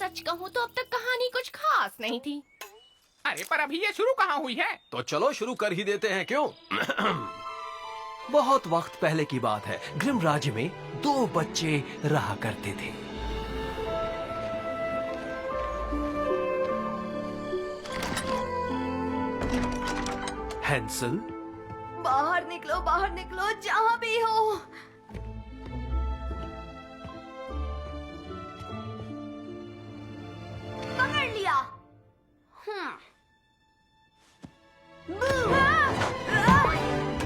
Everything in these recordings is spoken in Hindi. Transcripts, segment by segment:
सच कहूँ तो अब तक कहानी कुछ खास नहीं थी। अरे पर अभी ये शुरू कहाँ हुई है? तो चलो शुरू कर ही देते हैं, क्यों? बहुत वक्त पहले की बात है। ग्रिम राज्य में 2 बच्चे रहा करते थे। हैंसल, बाहर निकलो जहाँ भी हो। पकड़ लिया।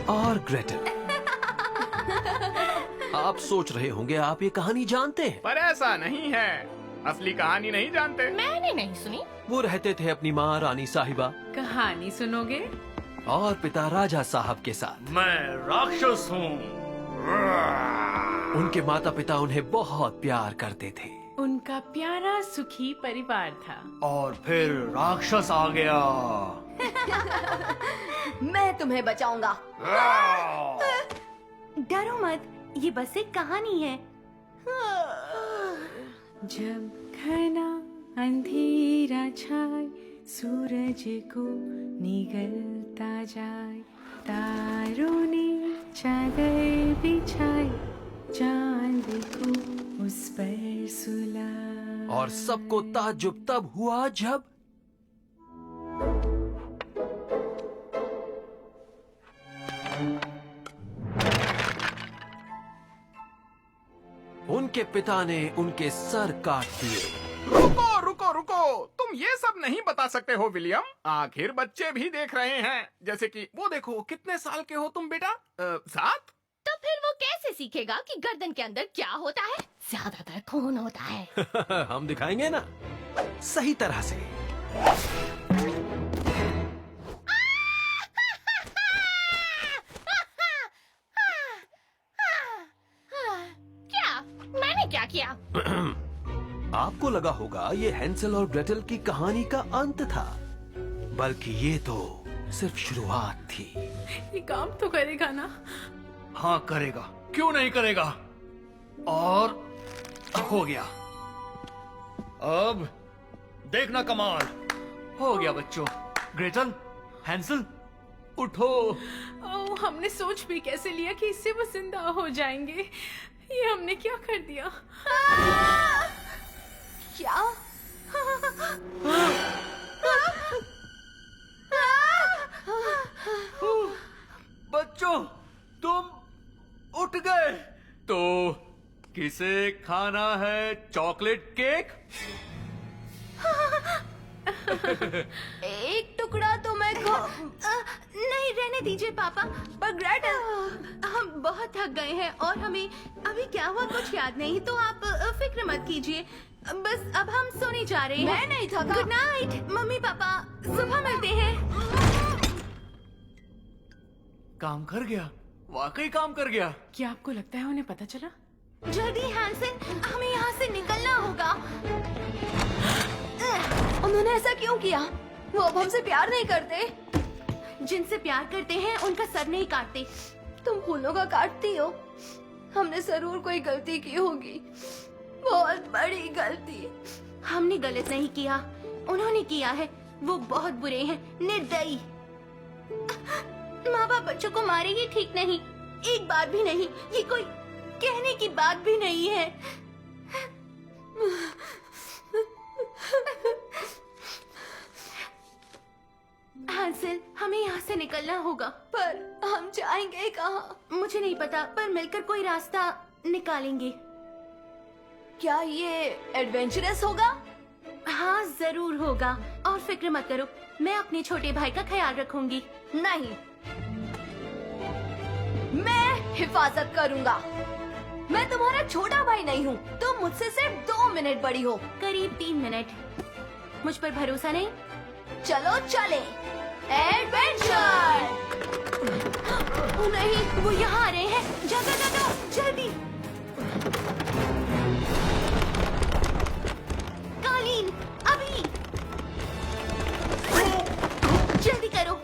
और ग्रेटल। आप सोच रहे होंगे आप ये कहानी जानते हैं। पर ऐसा नहीं है, असली कहानी नहीं जानते। मैंने नहीं सुनी। वो रहते थे अपनी माँ रानी साहिबा कहानी सुनोगे? और पिता राजा साहब के साथ। मैं राक्षस हूँ। उनके माता पिता उन्हें बहुत प्यार करते थे। उनका प्यारा सुखी परिवार था। और फिर राक्षस आ गया। मैं तुम्हें बचाऊंगा। डरो मत, ये बस एक कहानी है। जब घना अंधेरा छाए, सूरज को निगलता जाए, तारों ने चादर बिछाई, चांद को उस पर सुलाए। और सबको ताज्जुब तब हुआ जब उनके पिता ने उनके सर काट दिए। रुको रुको रुको, तुम ये सब नहीं बता सकते हो विलियम। आखिर बच्चे भी देख रहे हैं। जैसे कि वो देखो, कितने साल के हो तुम बेटा? 7? तो फिर वो कैसे सीखेगा कि गर्दन के अंदर क्या होता है? ज्यादातर खून होता है। हम दिखाएंगे ना, सही तरह से। क्या? मैंने क्या किया? आपको लगा होगा ये हैंसल और ग्रेटल की कहानी का अंत था, बल्कि ये तो सिर्फ शुरुआत थी। ये काम तो करेगा ना? हाँ करेगा, क्यों नहीं करेगा। और हो गया। अब देखना कमाल। हो गया बच्चों। ग्रेटल, हैंसल, उठो। ओह, हमने सोच भी कैसे लिया कि इससे वो जिंदा हो जाएंगे। ये हमने क्या कर दिया? क्या? बच्चों, तुम उठ गए। तो किसे खाना है चॉकलेट केक? एक टुकड़ा तो मैं नहीं, रहने दीजिए पापा। पर ग्रेटल, हम बहुत थक गए हैं और हमें अभी क्या हुआ कुछ याद नहीं, तो आप फिक्र मत कीजिए। बस अब हम सोने जा रहे हैं। मैं नहीं थका। गुड नाइट मम्मी पापा, सुबह मिलते हैं। काम कर गया, वाकई काम कर गया। क्या आपको लगता है उन्हें पता चला? जल्दी हैंसन, हमें यहाँ से निकलना होगा। उन्होंने ऐसा क्यों किया? वो अब हमसे प्यार नहीं करते। जिनसे प्यार करते हैं उनका सर नहीं काटते। तुम फूलों का काटती हो। हमने जरूर कोई गलती की होगी, बहुत बड़ी गलती। हमने गलत नहीं किया, उन्होंने किया है। वो बहुत बुरे हैं, निर्दयी। माँ बाप बच्चों को मारेंगे ठीक नहीं, एक बार भी नहीं। ये कोई कहने की बात भी नहीं है। हैंसल, हमें यहाँ से निकलना होगा। पर हम जाएंगे कहाँ? मुझे नहीं पता, पर मिलकर कोई रास्ता निकालेंगे। क्या ये एडवेंचरस होगा? हाँ जरूर होगा। और फिक्र मत करो, मैं अपने छोटे भाई का ख्याल रखूंगी। नहीं, मैं हिफाजत करूंगा। मैं तुम्हारा छोटा भाई नहीं हूँ। तुम मुझसे सिर्फ 2 मिनट बड़ी हो। करीब 3 मिनट। मुझ पर भरोसा नहीं? चलो चले, एडवेंचर। ओ नहीं, वो यहाँ आ रहे हैं। जाओ जल्दी। कालीन, अभी जल्दी करो।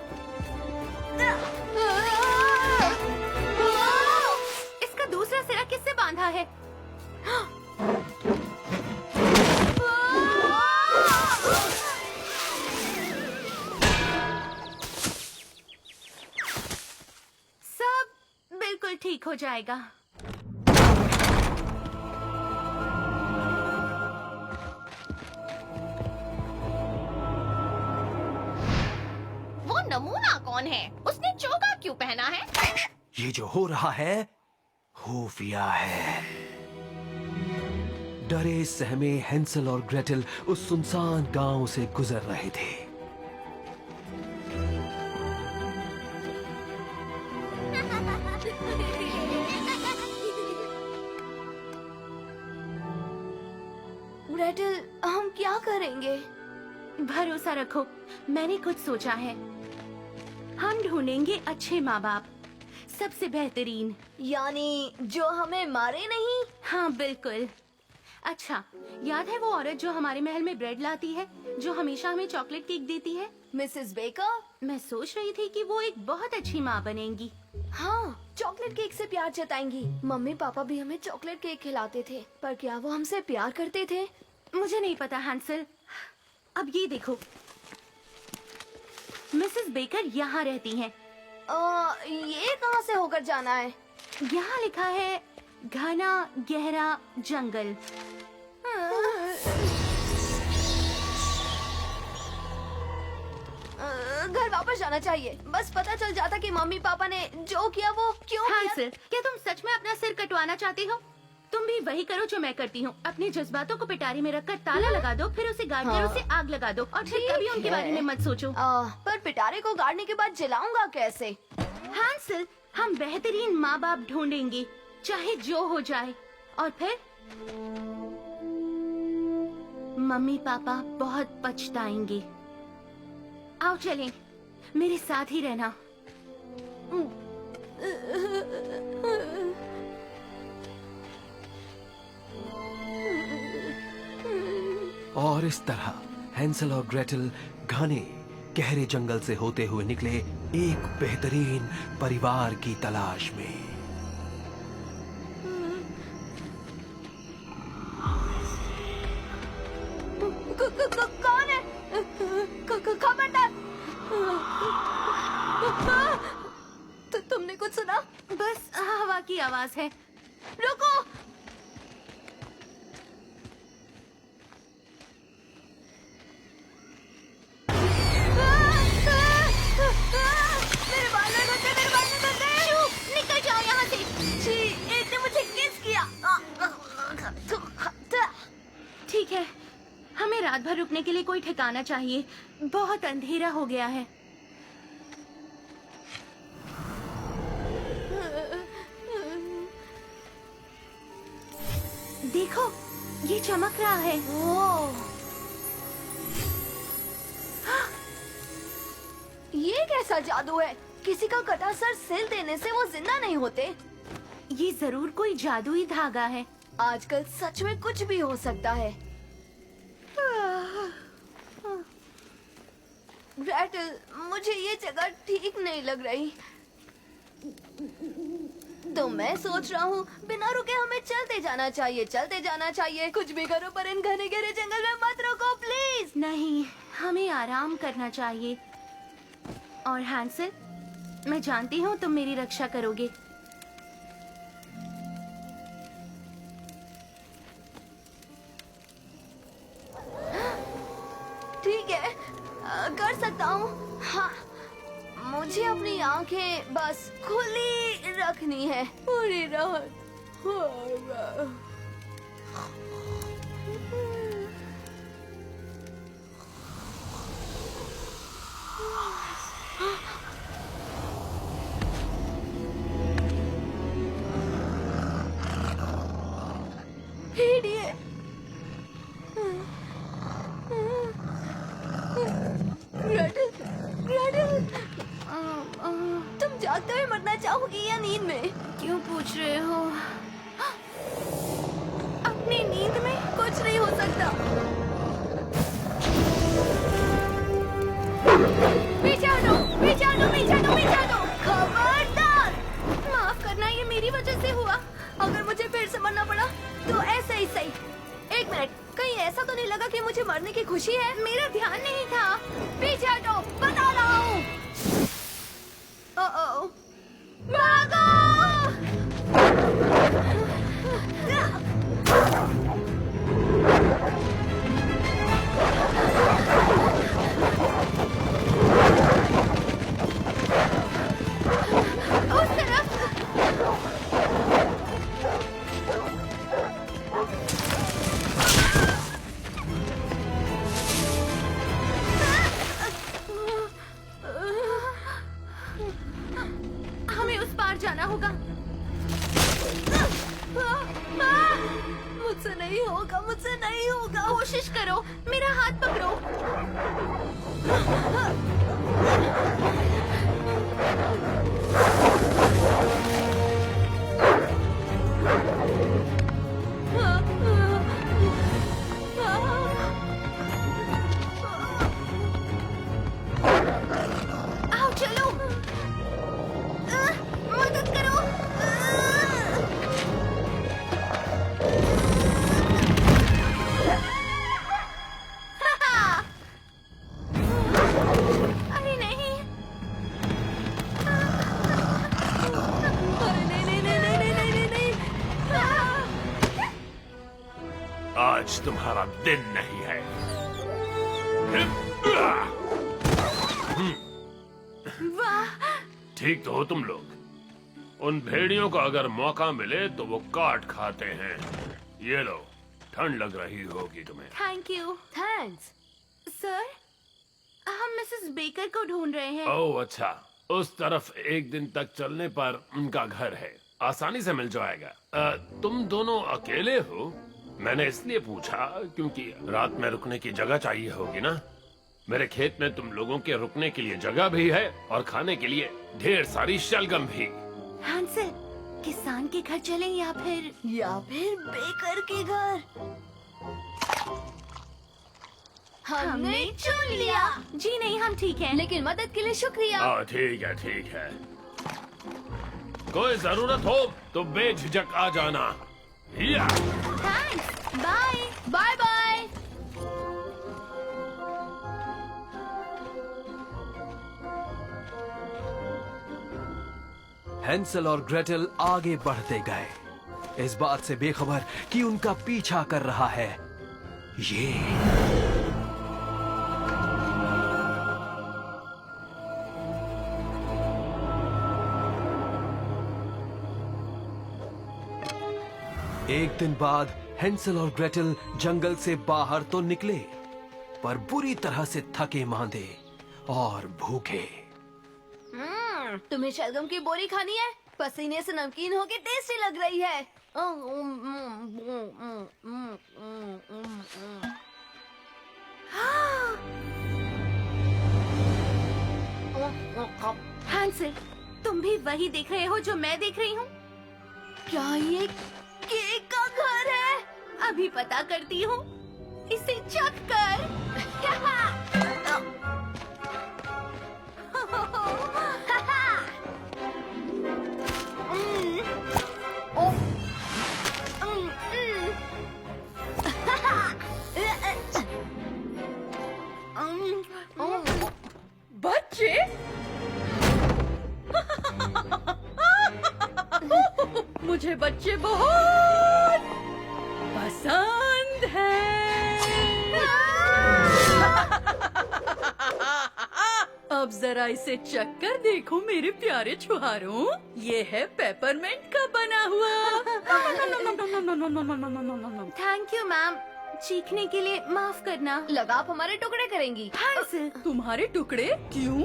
इसका दूसरा सिरा किससे बांधा है? हो जाएगा। वो नमूना कौन है? उसने चोगा क्यों पहना है? ये जो हो रहा है खुफिया है। डरे सहमे हैंसल और ग्रेटल उस सुनसान गांव से गुजर रहे थे। ग्रेटल, हम क्या करेंगे? भरोसा रखो, मैंने कुछ सोचा है। हम ढूंढेंगे अच्छे माँ बाप, सबसे बेहतरीन। यानी जो हमें मारे नहीं? हाँ बिल्कुल। अच्छा, याद है वो औरत जो हमारे महल में ब्रेड लाती है, जो हमेशा हमें चॉकलेट केक देती है? Mrs baker? मैं सोच रही थी कि वो एक बहुत अच्छी माँ बनेंगी। हाँ, चॉकलेट केक से प्यार जताएंगी। मम्मी पापा भी हमें चॉकलेट केक खिलाते थे, पर क्या वो हमसे प्यार करते थे? मुझे नहीं पता हैंसल। अब ये देखो, मिसेस बेकर यहाँ रहती हैं। ये कहाँ से होकर जाना है? यहाँ लिखा है घना गहरा जंगल। घर वापस जाना चाहिए। बस पता चल जाता कि मम्मी पापा ने जो किया वो क्यों किया। हैंसल, क्या तुम सच में अपना सिर कटवाना चाहती हो? तुम भी वही करो जो मैं करती हूँ। अपने जज्बातों को पिटारी में रखकर ताला लगा दो, फिर उसे गाड़ कर उसे आग लगा दो और फिर कभी उनके बारे में मत सोचो। पर पिटारे को गाड़ने के बाद जलाऊंगा कैसे? हैंसल, हम बेहतरीन माँ बाप ढूंढेंगे, चाहे जो हो जाए। और फिर मम्मी पापा बहुत पछताएंगे। आओ चलें, मेरे साथ ही रहना। और इस तरह हैंसल और ग्रेटल घने गहरे जंगल से होते हुए निकले एक बेहतरीन परिवार की तलाश में। कौन है? खबरदार! तुमने कुछ सुना? बस हवा की आवाज है। रुको! मेरे बाल में बचे, मेरे बाल में बचे! निकल जाओ यहाँ से। जी, इसने मुझे किस किया? ठीक है, हमें रात भर रुकने के लिए कोई ठिकाना चाहिए। बहुत अंधेरा हो गया है। देखो, ये चमक रहा है। ओह! ये कैसा जादू है? किसी का कटा सर सिल देने से वो जिंदा नहीं होते। ये जरूर कोई जादुई धागा है। आजकल सच में कुछ भी हो सकता है। ग्रेटल, मुझे ये जगह ठीक नहीं लग रही। तो मैं सोच रहा हूँ बिना रुके हमें चलते जाना चाहिए, चलते जाना चाहिए। कुछ भी करो पर इन घने गहरे जंगल में मत रुको प्लीज। नहीं, हमें आराम करना चाहिए। और हैंसल, मैं जानती हूँ तुम मेरी रक्षा करोगे। ठीक है, कर सकता हूँ। हाँ, मुझे अपनी आंखें बस खुली रखनी है। पूरी रात। Idiot. ग्रेटल, तुम जागते हुए मरना चाहोगी या नींद में? क्यों पूछ रहे हो? अपनी नींद में कुछ नहीं हो सकता। पीछे हटो, पीछे हटो, पीछे हटो, पीछे हटो! खबरदार! माफ करना, ये मेरी वजह से हुआ। अगर मुझे फिर से मरना पड़ा तो ऐसे ही सही। एक मिनट, कहीं ऐसा तो नहीं लगा कि मुझे मरने की खुशी है? मेरा ध्यान नहीं था। पीछे हटो, बता रहा हूँ। भागो! होगा। कोशिश करो, मेरा हाथ पकड़ो। आओ चलो, मदद करो। अरे नहीं, अरे नहीं नहीं नहीं नहीं नहीं नहीं नहीं आज तुम्हारा दिन नहीं है। वाह, ठीक तो हो तुम लोग। उन भेड़ियों को अगर मौका मिले तो वो काट खाते हैं। ये लो, ठंड लग रही होगी तुम्हें। Thank you. थैंक्स। सर, हम मिसेस बेकर को ढूंढ रहे हैं। ओह अच्छा, उस तरफ एक दिन तक चलने पर उनका घर है, आसानी से मिल जाएगा। तुम दोनों अकेले हो? मैंने इसलिए पूछा क्योंकि रात में रुकने की जगह चाहिए होगी ना। मेरे खेत में तुम लोगों के रुकने के लिए जगह भी है और खाने के लिए ढेर सारी शलगम भी। हैंसल, किसान के घर चलें या फिर बेकर के घर। हमने चुन लिया। जी नहीं, हम ठीक हैं। लेकिन मदद के लिए शुक्रिया। हाँ ठीक है ठीक है। कोई जरूरत हो तो बेझिझक आ जाना। या thanks, bye. Bye bye. Hansel और ग्रेटल आगे बढ़ते गए, इस बात से बेखबर कि उनका पीछा कर रहा है ये। एक दिन बाद हैंसल और ग्रेटल जंगल से बाहर तो निकले, पर बुरी तरह से थके मांदे और भूखे। तुम्हें शलगम की बोरी खानी है? पसीने से नमकीन होके टेस्टी लग रही है। हैंसल, तुम भी वही देख रहे हो जो मैं देख रही हूँ? क्या ये केक का घर है? अभी पता करती हूँ, इसे चख कर। बच्चे मुझे बच्चे बहुत पसंद हैं। अब जरा इसे चक्कर देखो मेरे प्यारे छुहारों, ये है पेपरमेंट का बना हुआ। थैंक यू मैम, चीखने के लिए माफ करना। लगा आप हमारे टुकड़े करेंगी। हैंसल, तुम्हारे टुकड़े क्यों?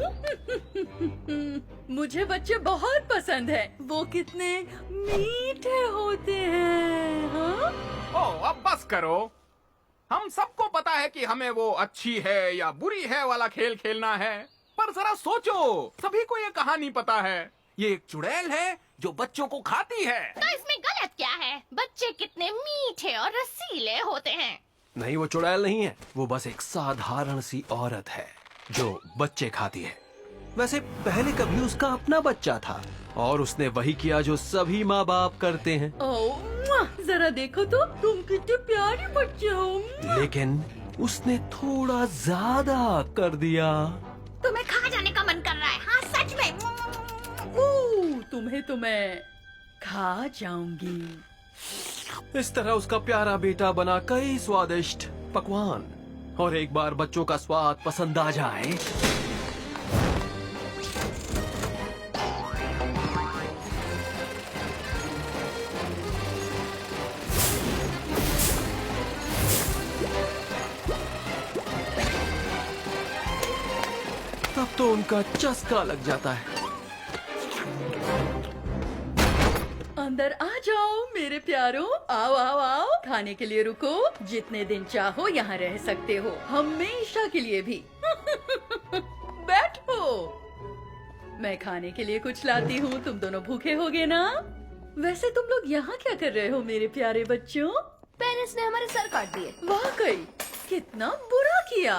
मुझे बच्चे बहुत पसंद हैं। वो कितने मीठे होते हैं। हाँ? ओ अब बस करो। हम सबको पता है कि हमें वो अच्छी है या बुरी है वाला खेल खेलना है, पर जरा सोचो, सभी को ये कहानी पता है। ये एक चुड़ैल है जो बच्चों को खाती है। तो इसमें गलत क्या है? बच्चे कितने मीठे और रसीले होते हैं। नहीं, वो चुड़ैल नहीं है, वो बस एक साधारण सी औरत है जो बच्चे खाती है। वैसे पहले कभी उसका अपना बच्चा था और उसने वही किया जो सभी माँ बाप करते हैं। ओह, जरा देखो तो, तुम कितने प्यारे बच्चे हो। लेकिन उसने थोड़ा ज्यादा कर दिया। तुम्हें खा जाने का मन कर रहा है? हाँ सच में। तुम्हें तो मैं खा जाऊंगी। इस तरह उसका प्यारा बेटा बना कई स्वादिष्ट पकवान, और एक बार बच्चों का स्वाद पसंद आ जाए तब तो उनका चस्का लग जाता है। अंदर आ जाओ मेरे प्यारों, आओ आओ आओ, खाने के लिए रुको, जितने दिन चाहो यहाँ रह सकते हो, हमेशा के लिए भी। बैठो, मैं खाने के लिए कुछ लाती हूँ, तुम दोनों भूखे होगे ना? वैसे तुम लोग यहाँ क्या कर रहे हो मेरे प्यारे बच्चों? पेरेंट्स ने हमारे सर काट दिए। वाकई कितना बुरा किया।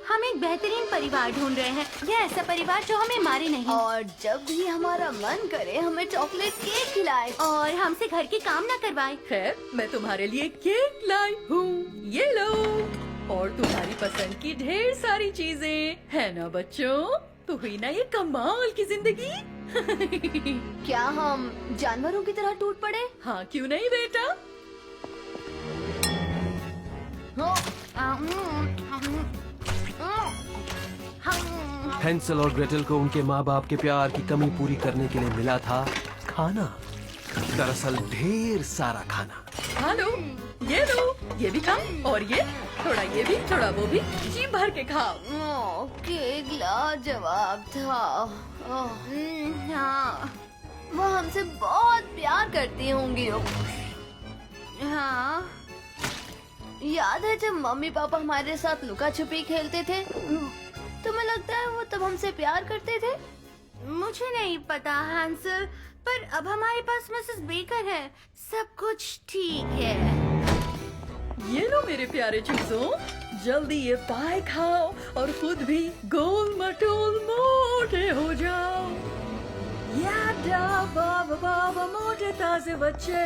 हम एक बेहतरीन परिवार ढूंढ रहे हैं, यह ऐसा परिवार जो हमें मारे नहीं और जब भी हमारा मन करे हमें चॉकलेट केक खिलाए। और हमसे घर के काम न करवाए। खैर, मैं तुम्हारे लिए केक लाई हूँ, ये लो, और तुम्हारी पसंद की ढेर सारी चीजें, है ना बच्चों? तो हुई ना ये कमाल की जिंदगी? क्या हम जानवरों की तरह टूट पड़े? हाँ, क्यों नहीं बेटा? हैंसल और ग्रेटल को उनके माँ बाप के प्यार की कमी पूरी करने के लिए मिला था खाना। दरअसल ढेर सारा खाना। हाँ लो, ये लो, ये भी खाओ, और ये थोड़ा, ये भी थोड़ा, वो भी, जी भर के खाओ। केक लाजवाब था। हाँ वो हमसे बहुत प्यार करती होंगी। हाँ, याद है जब मम्मी पापा हमारे साथ लुका छुपी खेलते थे? तुम्हें लगता है वो तब हमसे प्यार करते थे? मुझे नहीं पता हैंसल, पर अब हमारे पास मिसेस बेकर है, सब कुछ ठीक है। ये लो मेरे प्यारे चूजों, जल्दी ये पाए खाओ और खुद भी गोल मटोल मोटे हो जाओ। यादा बाबा बाबा मोटे ताजे बच्चे।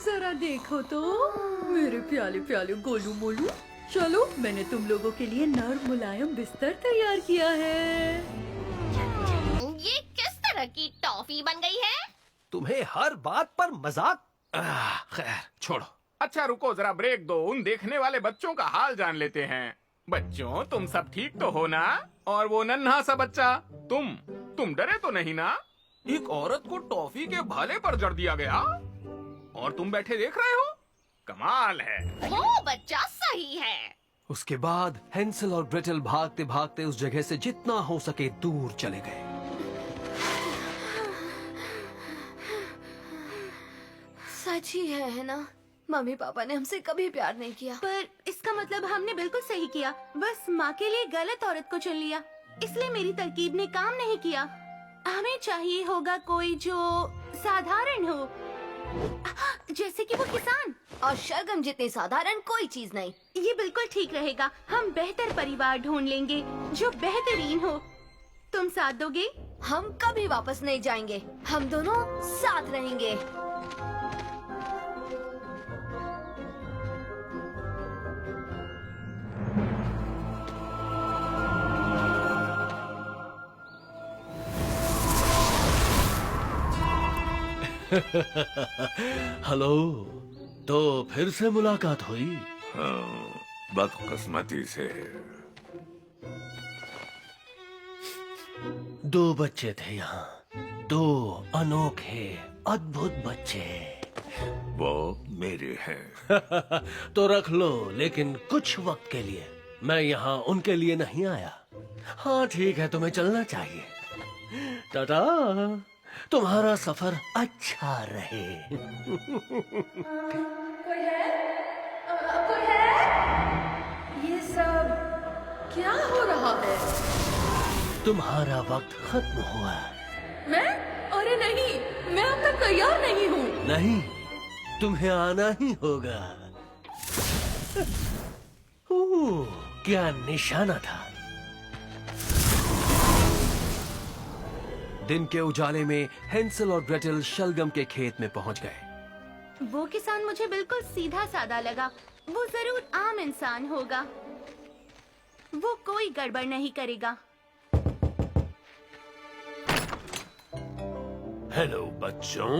जरा देखो तो मेरे प्याले प्याले गोलू मोलू। चलो, मैंने तुम लोगों के लिए नर्म मुलायम बिस्तर तैयार किया है। ये किस तरह की टॉफी बन गई है? तुम्हें हर बात पर मजाक। खैर छोड़ो। अच्छा रुको, जरा ब्रेक दो, उन देखने वाले बच्चों का हाल जान लेते हैं। बच्चों, तुम सब ठीक तो हो ना? और वो नन्हा सा बच्चा, तुम डरे तो नहीं ना? एक औरत को टॉफी के भाले पर जड़ दिया गया और तुम बैठे देख रहे हो? कमाल है। वो बच्चा सही है। उसके बाद हैंसल और ग्रेटल भागते भागते उस जगह से जितना हो सके दूर चले गए। सच ही है ना? मम्मी पापा ने हमसे कभी प्यार नहीं किया। पर इसका मतलब हमने बिल्कुल सही किया, बस माँ के लिए गलत औरत को चुन लिया, इसलिए मेरी तरकीब ने काम नहीं किया। हमें चाहिए होगा कोई जो साधारण हो, जैसे कि वो किसान। और शलगम जितनी साधारण कोई चीज नहीं। ये बिल्कुल ठीक रहेगा। हम बेहतर परिवार ढूंढ लेंगे जो बेहतरीन हो। तुम साथ दोगे? हम कभी वापस नहीं जाएंगे, हम दोनों साथ रहेंगे। हेलो, तो फिर से मुलाकात हुई? हाँ, बदकिस्मती से। दो बच्चे थे यहाँ, दो अनोखे अद्भुत बच्चे। वो मेरे हैं। तो रख लो, लेकिन कुछ वक्त के लिए। मैं यहाँ उनके लिए नहीं आया। हाँ ठीक है, तुम्हें चलना चाहिए। टाटा, तुम्हारा सफर अच्छा रहे। ये सब क्या हो रहा है? तुम्हारा वक्त खत्म हुआ है। मैं? अरे नहीं, मैं अब तक तैयार नहीं हूँ। नहीं, तुम्हें आना ही होगा। ओह, क्या निशाना था। दिन के उजाले में हैंसल और ग्रेटल शलगम के खेत में पहुंच गए। वो किसान मुझे बिल्कुल सीधा साधा लगा। वो जरूर आम इंसान होगा, वो कोई गड़बड़ नहीं करेगा। हेलो बच्चों,